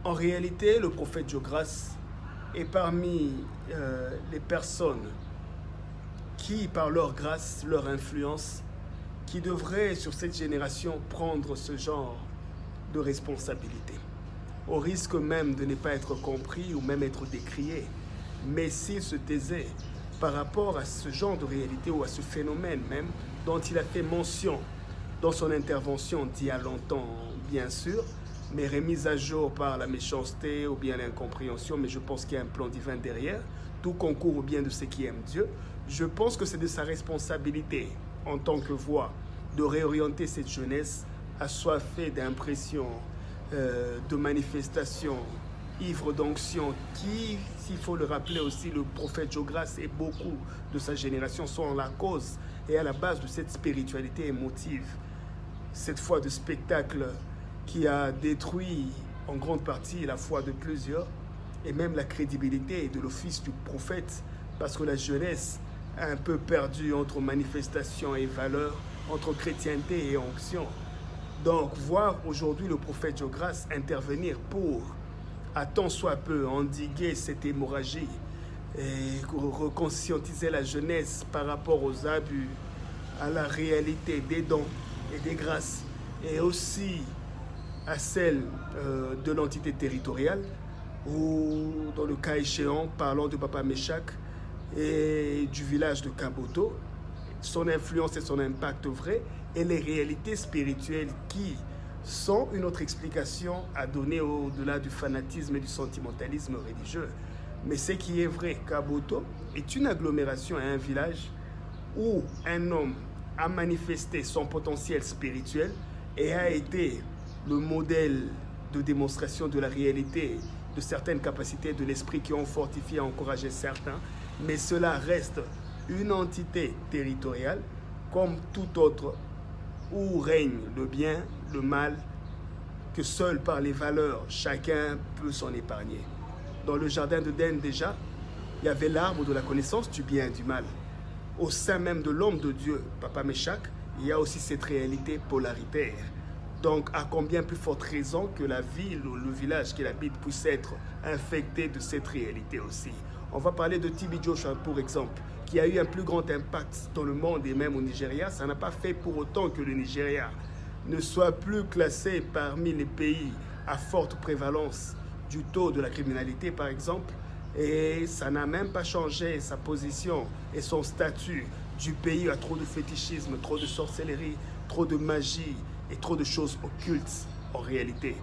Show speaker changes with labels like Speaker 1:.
Speaker 1: En réalité, le prophète Dieu-Grâce est parmi les personnes qui, par leur grâce, leur influence, qui devraient, sur cette génération, prendre ce genre de responsabilité, au risque même de ne pas être compris ou même être décrié. Mais s'il se taisait par rapport à ce genre de réalité ou à ce phénomène même dont il a fait mention dans son intervention d'il y a longtemps, bien sûr, mais remise à jour par la méchanceté ou bien l'incompréhension, mais je pense qu'il y a un plan divin derrière, tout concourt au bien de ceux qui aiment Dieu. Je pense que c'est de sa responsabilité en tant que voix de réorienter cette jeunesse assoiffée d'impressions, de manifestations, ivre d'onction, qui, s'il faut le rappeler aussi, le prophète Dieu-Grâce et beaucoup de sa génération sont la cause et à la base de cette spiritualité émotive, cette foi de spectacle qui a détruit en grande partie la foi de plusieurs et même la crédibilité de l'office du prophète, parce que la jeunesse a un peu perdu entre manifestation et valeur, entre chrétienté et onction. Donc, voir aujourd'hui le prophète Dieu-Grâce intervenir pour, à tant soit peu, endiguer cette hémorragie et reconscientiser la jeunesse par rapport aux abus, à la réalité des dons et des grâces, et aussi à celle de l'entité territoriale, ou dans le cas échéant, parlons de Papa Meshach et du village de Kaboto, son influence et son impact vrai, et les réalités spirituelles qui sont une autre explication à donner au-delà du fanatisme et du sentimentalisme religieux. Mais ce qui est vrai, Kaboto est une agglomération et un village où un homme a manifesté son potentiel spirituel et a été le modèle de démonstration de la réalité de certaines capacités de l'esprit qui ont fortifié et encouragé certains, mais cela reste une entité territoriale comme tout autre où règne le bien, le mal, que seul par les valeurs chacun peut s'en épargner. Dans le jardin d'Éden déjà, il y avait l'arbre de la connaissance du bien et du mal. Au sein même de l'homme de Dieu, Papa Meshach, il y a aussi cette réalité polaritaire. Donc, à combien plus forte raison que la ville ou le village qu'il habite puisse être infecté de cette réalité aussi. On va parler de TB Joshua, pour exemple, qui a eu un plus grand impact dans le monde et même au Nigeria. Ça n'a pas fait pour autant que le Nigeria ne soit plus classé parmi les pays à forte prévalence du taux de la criminalité, par exemple. Et ça n'a même pas changé sa position et son statut du pays à trop de fétichisme, trop de sorcellerie, trop de magie et trop de choses occultes en réalité.